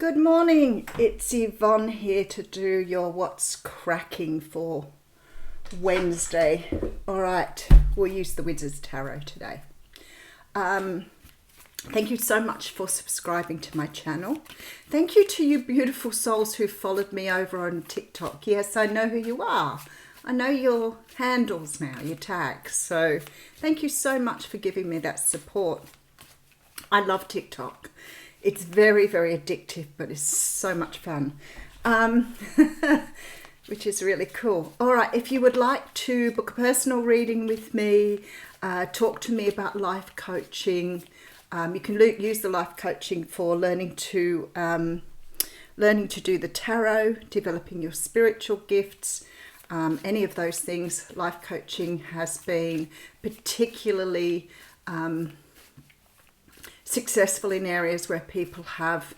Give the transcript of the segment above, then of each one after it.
Good morning, it's Yvonne here to do your What's Cracking for Wednesday. Alright, we'll use the Wizard's Tarot today. Thank you so much for subscribing to my channel. Thank you to you beautiful souls who followed me over on TikTok. Yes, I know who you are. I know your handles now, your tags. So thank you so much for giving me that support. I love TikTok. It's very, very addictive, but it's so much fun, which is really cool. All right, if you would like to book a personal reading with me, talk to me about life coaching, you can use the life coaching for learning to do the tarot, developing your spiritual gifts, any of those things. Life coaching has been particularly successful in areas where people have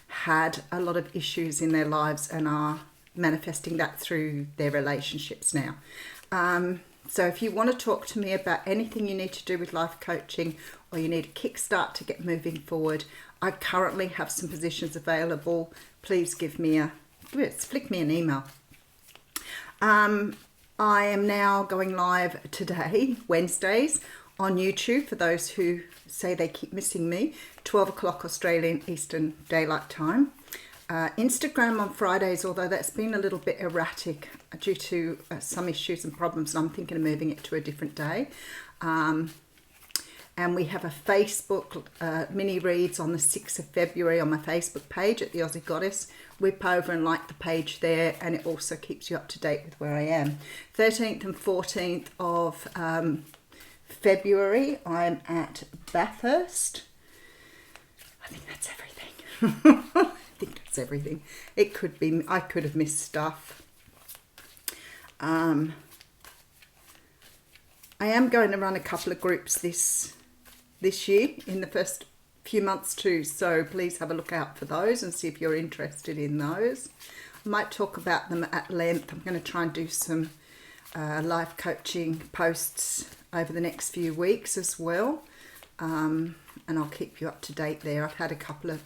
had a lot of issues in their lives and are manifesting that through their relationships now. So if you want to talk to me about anything you need to do with life coaching, or you need a kickstart to get moving forward, I currently have some positions available. Please flick me an email. I am now going live today, Wednesdays, on YouTube for those who say they keep missing me, 12 o'clock Australian Eastern Daylight Time. Instagram on Fridays, although that's been a little bit erratic due to some issues and problems, and I'm thinking of moving it to a different day. And we have a Facebook mini reads on the 6th of February on my Facebook page at the Aussie Goddess. Whip over and like the page there, and it also keeps you up to date with where I am. 13th and 14th of February, I'm at Bathurst. I think that's everything. It could be, I could have missed stuff. I am going to run a couple of groups this year in the first few months too, so please have a look out for those and see if you're interested in those. I might talk about them at length. I'm going to try and do some life coaching posts over the next few weeks as well, and I'll keep you up to date there. I've had a couple of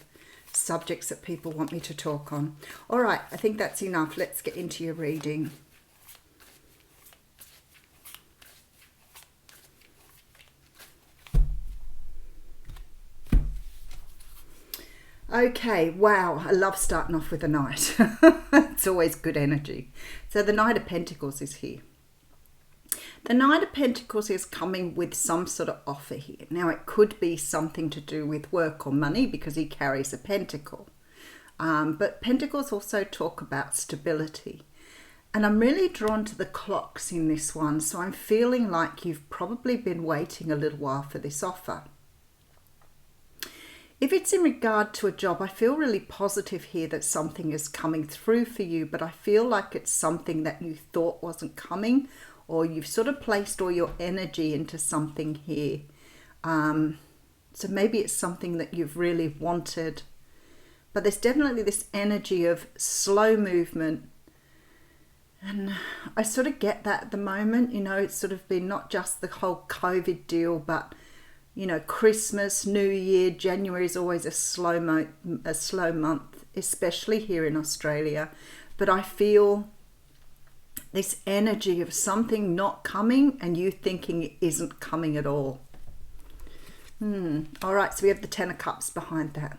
subjects that people want me to talk on. All right, I think that's enough. Let's get into your reading. Okay, wow, I love starting off with a Knight. It's always good energy. So the Knight of Pentacles is here. The Knight of Pentacles is coming with some sort of offer here. Now, it could be something to do with work or money because he carries a pentacle. But pentacles also talk about stability. And I'm really drawn to the clocks in this one. So I'm feeling like you've probably been waiting a little while for this offer. If it's in regard to a job, I feel really positive here that something is coming through for you, but I feel like it's something that you thought wasn't coming, or you've sort of placed all your energy into something here. So maybe it's something that you've really wanted, but there's definitely this energy of slow movement. And I sort of get that at the moment, you know, it's sort of been not just the whole COVID deal, but you know, Christmas, New Year, January is always a slow month, especially here in Australia. But I feel this energy of something not coming and you thinking it isn't coming at all. All right, so we have the Ten of Cups behind that.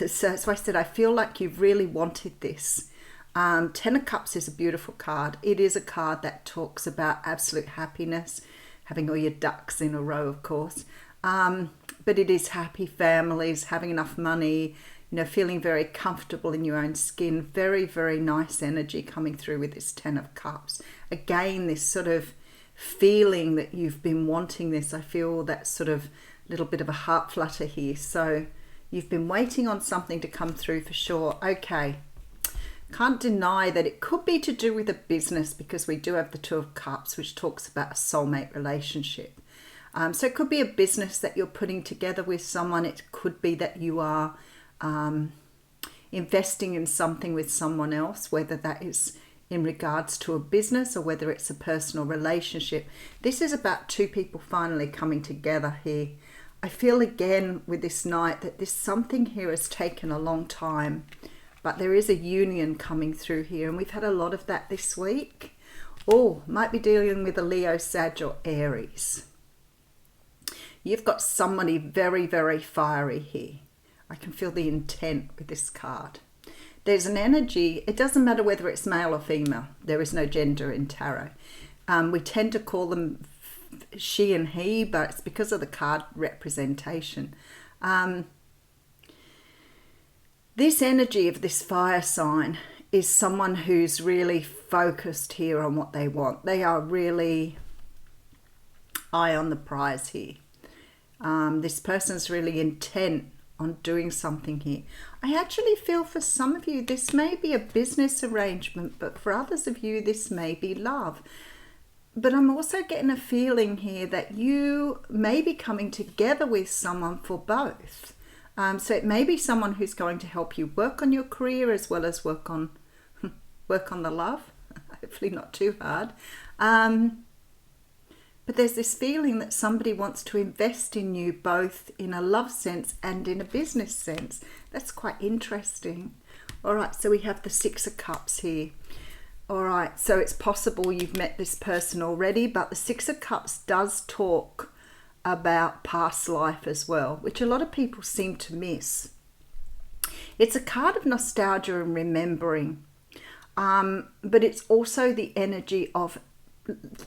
So I said, I feel like you've really wanted this. Ten of Cups is a beautiful card. It is a card that talks about absolute happiness, having all your ducks in a row, of course. But it is happy families, having enough money, you know, feeling very comfortable in your own skin. Very, very nice energy coming through with this Ten of Cups. Again, this sort of feeling that you've been wanting this. I feel that sort of little bit of a heart flutter here. So you've been waiting on something to come through for sure. Okay. Can't deny that it could be to do with a business because we do have the Two of Cups, which talks about a soulmate relationship. So it could be a business that you're putting together with someone. It could be that you are investing in something with someone else, whether that is in regards to a business or whether it's a personal relationship. This is about two people finally coming together here. I feel again with this Knight that this something here has taken a long time, but there is a union coming through here, and we've had a lot of that this week. Oh, might be dealing with a Leo, Sag or Aries. You've got somebody very, very fiery here. I can feel the intent with this card. There's an energy, it doesn't matter whether it's male or female. There is no gender in tarot. We tend to call them she and he, but it's because of the card representation. This energy of this fire sign is someone who's really focused here on what they want. They are really eye on the prize here. This person's really intent on doing something here. I actually feel for some of you this may be a business arrangement, but for others of you this may be love. But I'm also getting a feeling here that you may be coming together with someone for both. So it may be someone who's going to help you work on your career as well as work on the love. Hopefully not too hard. But there's this feeling that somebody wants to invest in you both in a love sense and in a business sense. That's quite interesting. All right, so we have the Six of Cups here. All right, so it's possible you've met this person already, but the Six of Cups does talk about past life as well, which a lot of people seem to miss. It's a card of nostalgia and remembering, but it's also the energy of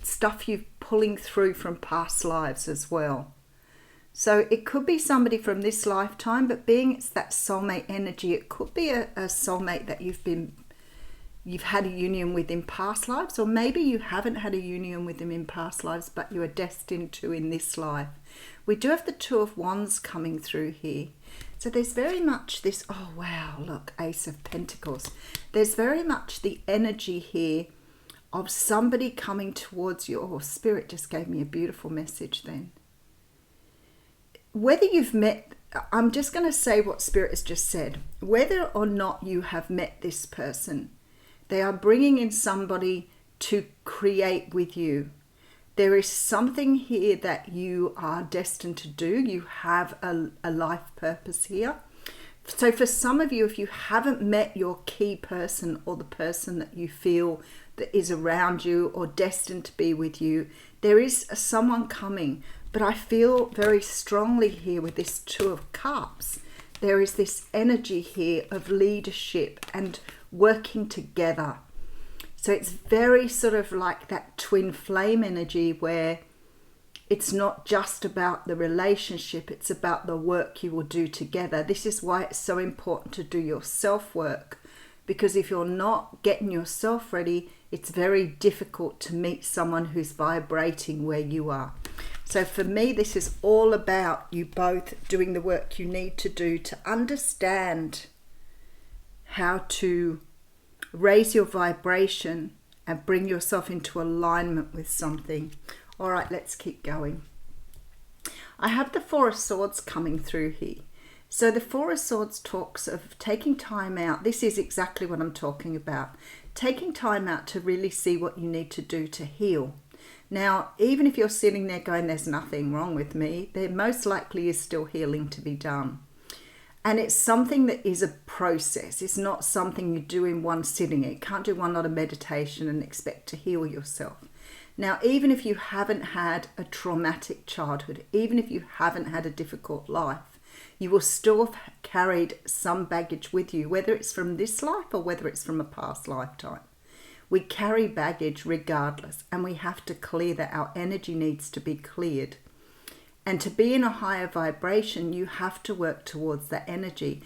stuff you're pulling through from past lives as well. So it could be somebody from this lifetime, but being it's that soulmate energy, it could be a soulmate that you've had a union with in past lives, or maybe you haven't had a union with them in past lives, but you are destined to in this life. We do have the Two of Wands coming through here. So there's very much this, oh wow, look, Ace of Pentacles. There's very much the energy here of somebody coming towards you. Oh, Spirit just gave me a beautiful message then. Whether you've met, I'm just going to say what Spirit has just said. Whether or not you have met this person, they are bringing in somebody to create with you. There is something here that you are destined to do. You have a life purpose here. So for some of you, if you haven't met your key person or the person that you feel that is around you or destined to be with you, there is someone coming. But I feel very strongly here with this Two of Cups. There is this energy here of leadership and working together. So it's very sort of like that twin flame energy where it's not just about the relationship, it's about the work you will do together. This is why it's so important to do your self-work, because if you're not getting yourself ready, it's very difficult to meet someone who's vibrating where you are. So for me, this is all about you both doing the work you need to do to understand how to raise your vibration and bring yourself into alignment with something. All right, let's keep going. I have the Four of Swords coming through here. So the Four of Swords talks of taking time out. This is exactly what I'm talking about. Taking time out to really see what you need to do to heal. Now, even if you're sitting there going, there's nothing wrong with me, there most likely is still healing to be done. And it's something that is a process. It's not something you do in one sitting. You can't do one lot of meditation and expect to heal yourself. Now, even if you haven't had a traumatic childhood, even if you haven't had a difficult life, you will still have carried some baggage with you, whether it's from this life or whether it's from a past lifetime. We carry baggage regardless, and we have to clear that. Our energy needs to be cleared. And to be in a higher vibration, you have to work towards that energy.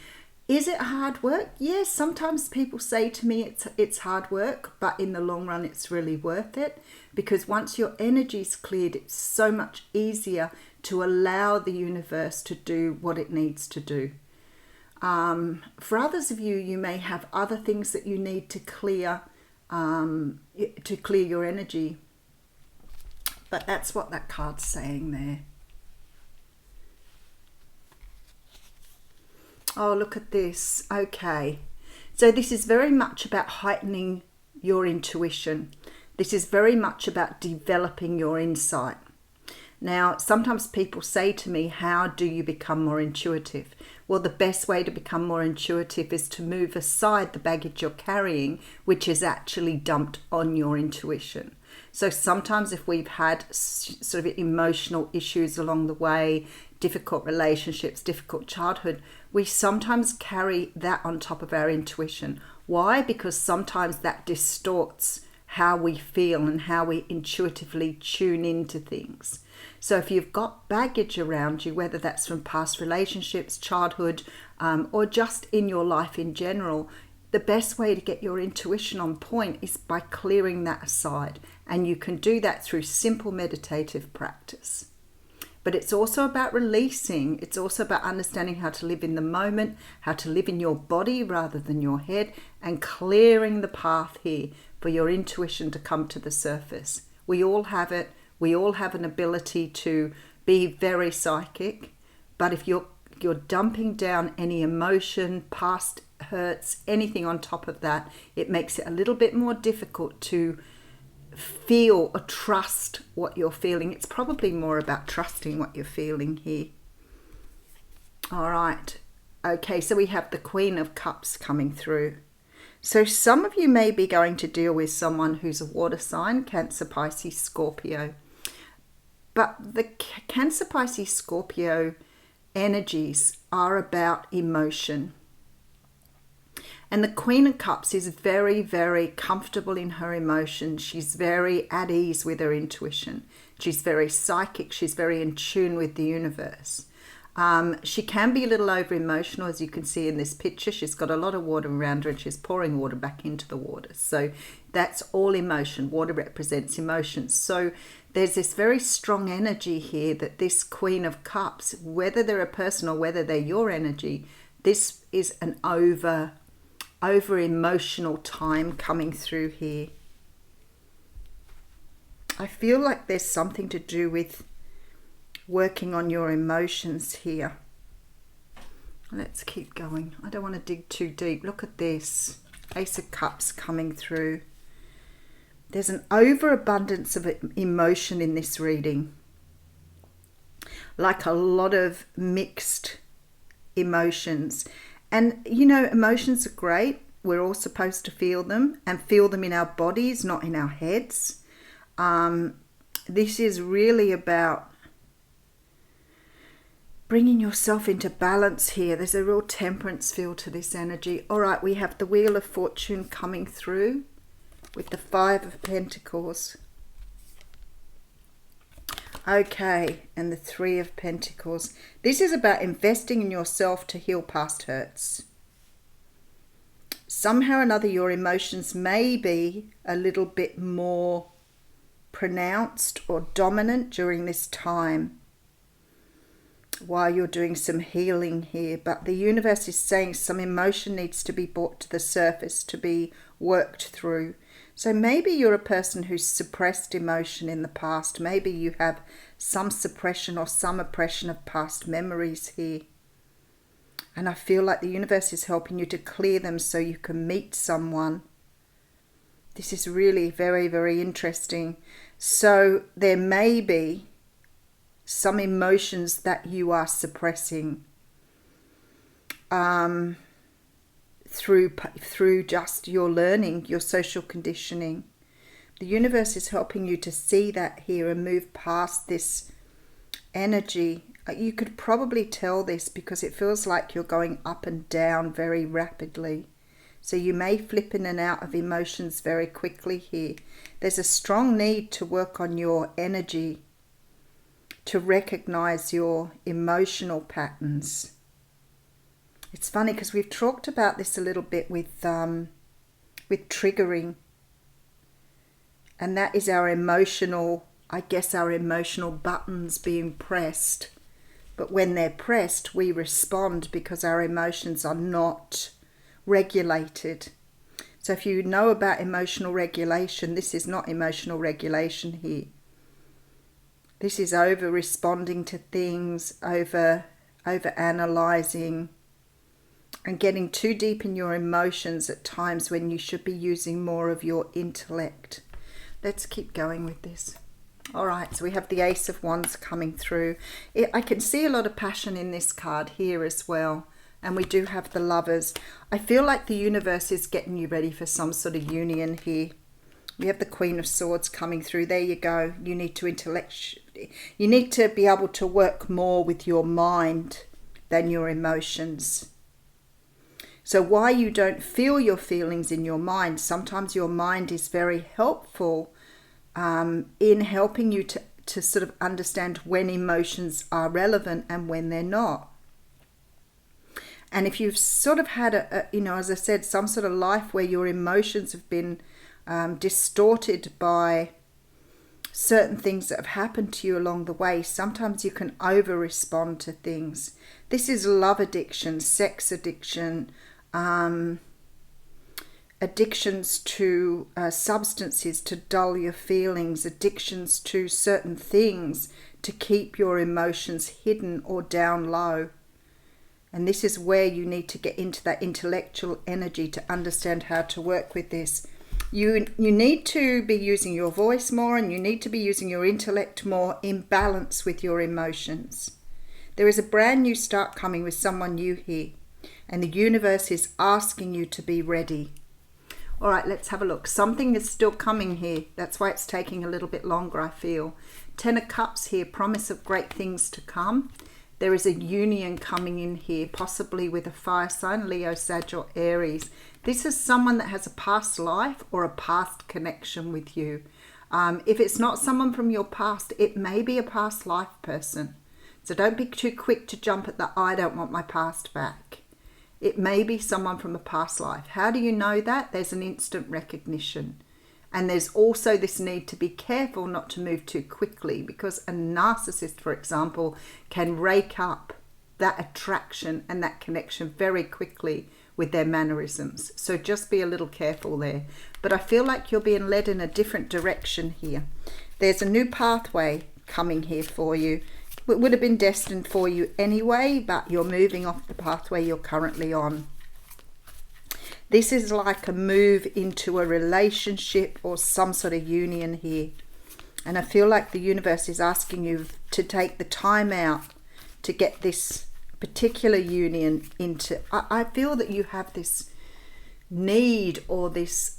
Is it hard work? Yes, sometimes people say to me it's hard work, but in the long run it's really worth it, because once your energy's cleared, it's so much easier to allow the universe to do what it needs to do. For others of you, you may have other things that you need to clear your energy. But that's what that card's saying there. Oh, look at this. Okay. So this is very much about heightening your intuition. This is very much about developing your insight. Now, sometimes people say to me, how do you become more intuitive? Well, the best way to become more intuitive is to move aside the baggage you're carrying, which is actually dumped on your intuition. So sometimes if we've had sort of emotional issues along the way, difficult relationships, difficult childhood, we sometimes carry that on top of our intuition. Why? Because sometimes that distorts how we feel and how we intuitively tune into things. So if you've got baggage around you, whether that's from past relationships, childhood, or just in your life in general, the best way to get your intuition on point is by clearing that aside. And you can do that through simple meditative practice. But it's also about releasing. It's also about understanding how to live in the moment, how to live in your body rather than your head, and clearing the path here for your intuition to come to the surface. We all have it. We all have an ability to be very psychic. But if you're dumping down any emotion, past hurts, anything on top of that, it makes it a little bit more difficult to feel or trust what you're feeling. It's probably more about trusting what you're feeling here. All right. Okay, so we have the Queen of Cups coming through. So some of you may be going to deal with someone who's a water sign, Cancer, Pisces, Scorpio. But the Cancer, Pisces, Scorpio energies are about emotion. And the Queen of Cups is very, very comfortable in her emotions. She's very at ease with her intuition. She's very psychic. She's very in tune with the universe. She can be a little over emotional, as you can see in this picture. She's got a lot of water around her and she's pouring water back into the water. So that's all emotion. Water represents emotions. So there's this very strong energy here that this Queen of Cups, whether they're a person or whether they're your energy, this is an over emotional time coming through here. I feel like there's something to do with working on your emotions here. Let's keep going. I don't want to dig too deep. Look at this. Ace of Cups coming through. There's an overabundance of emotion in this reading. Like a lot of mixed emotions. And, you know, emotions are great. We're all supposed to feel them and feel them in our bodies, not in our heads. This is really about bringing yourself into balance here. There's a real temperance feel to this energy. All right, we have the Wheel of Fortune coming through with the Five of Pentacles. Okay, and the Three of Pentacles. This is about investing in yourself to heal past hurts. Somehow or another, your emotions may be a little bit more pronounced or dominant during this time while you're doing some healing here. But the universe is saying some emotion needs to be brought to the surface, to be worked through. So maybe you're a person who's suppressed emotion in the past. Maybe you have some suppression or some oppression of past memories here. And I feel like the universe is helping you to clear them so you can meet someone. This is really very, very interesting. So there may be some emotions that you are suppressing through just your learning, your social conditioning. The universe is helping you to see that here and move past this energy. You could probably tell this because it feels like you're going up and down very rapidly. So you may flip in and out of emotions very quickly here. There's a strong need to work on your energy, to recognize your emotional patterns. It's funny because we've talked about this a little bit with triggering. And that is our emotional, I guess our emotional buttons being pressed. But when they're pressed, we respond because our emotions are not regulated. So if you know about emotional regulation, this is not emotional regulation here. This is over responding to things, over analyzing, and getting too deep in your emotions at times when you should be using more of your intellect. Let's keep going with this. All right, so we have the Ace of Wands coming through. I can see a lot of passion in this card here as well. And we do have the Lovers. I feel like the universe is getting you ready for some sort of union here. We have the Queen of Swords coming through. There you go. You need to be able to work more with your mind than your emotions. So why you don't feel your feelings in your mind, sometimes your mind is very helpful in helping you to sort of understand when emotions are relevant and when they're not. And if you've sort of had as I said, some sort of life where your emotions have been distorted by certain things that have happened to you along the way, sometimes you can over respond to things. This is love addiction, sex addiction, addictions to substances to dull your feelings, addictions to certain things to keep your emotions hidden or down low. And this is where you need to get into that intellectual energy to understand how to work with this. You need to be using your voice more, and you need to be using your intellect more in balance with your emotions. There is a brand new start coming with someone new here, and the universe is asking you to be ready. All right, let's have a look. Something is still coming here. That's why it's taking a little bit longer, I feel. 10 of Cups here, promise of great things to come. There is a union coming in here, possibly with a fire sign, Leo, Sag, or Aries. This is someone that has a past life or a past connection with you. If it's not someone from your past, it may be a past life person. So don't be too quick to jump at the I don't want my past back. It may be someone from a past life. How do you know that? There's an instant recognition. And there's also this need to be careful not to move too quickly, because a narcissist, for example, can rake up that attraction and that connection very quickly with their mannerisms. So just be a little careful there. But I feel like you're being led in a different direction here. There's a new pathway coming here for you. It would have been destined for you anyway, but you're moving off the pathway you're currently on. This is like a move into a relationship or some sort of union here. And I feel like the universe is asking you to take the time out to get this particular union into... I feel that you have this need or this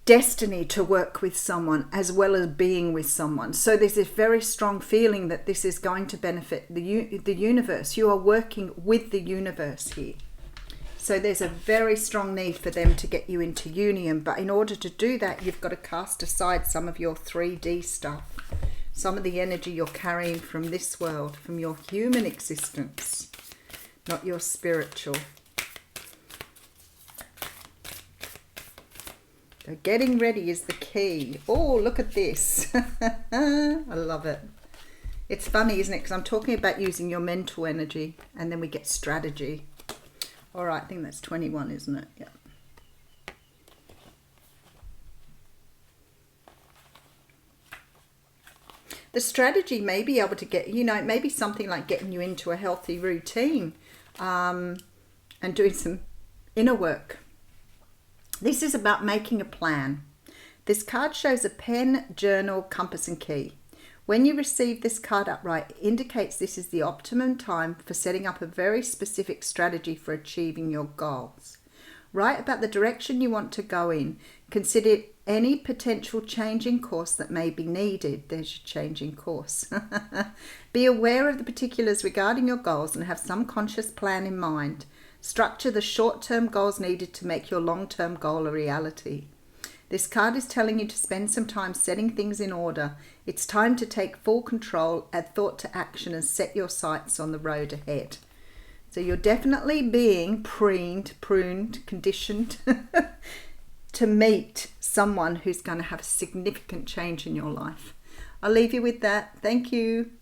destiny to work with someone as well as being with someone. So there's this very strong feeling that this is going to benefit the universe. You are working with the universe here. So there's a very strong need for them to get you into union. But in order to do that, you've got to cast aside some of your 3D stuff. Some of the energy you're carrying from this world, from your human existence, not your spiritual. So getting ready is the key. Oh, look at this. I love it. It's funny, isn't it? Because I'm talking about using your mental energy and then we get strategy. All right, I think that's 21, isn't it? Yeah. The strategy may be able to get, maybe something like getting you into a healthy routine and doing some inner work. This is about making a plan. This card shows a pen, journal, compass and key. When you receive this card upright, it indicates this is the optimum time for setting up a very specific strategy for achieving your goals. Write about the direction you want to go in. Consider any potential change in course that may be needed. There's your change in course. Be aware of the particulars regarding your goals and have some conscious plan in mind. Structure the short-term goals needed to make your long-term goal a reality. This card is telling you to spend some time setting things in order. It's time to take full control, add thought to action and set your sights on the road ahead. So you're definitely being pruned, conditioned to meet someone who's going to have a significant change in your life. I'll leave you with that. Thank you.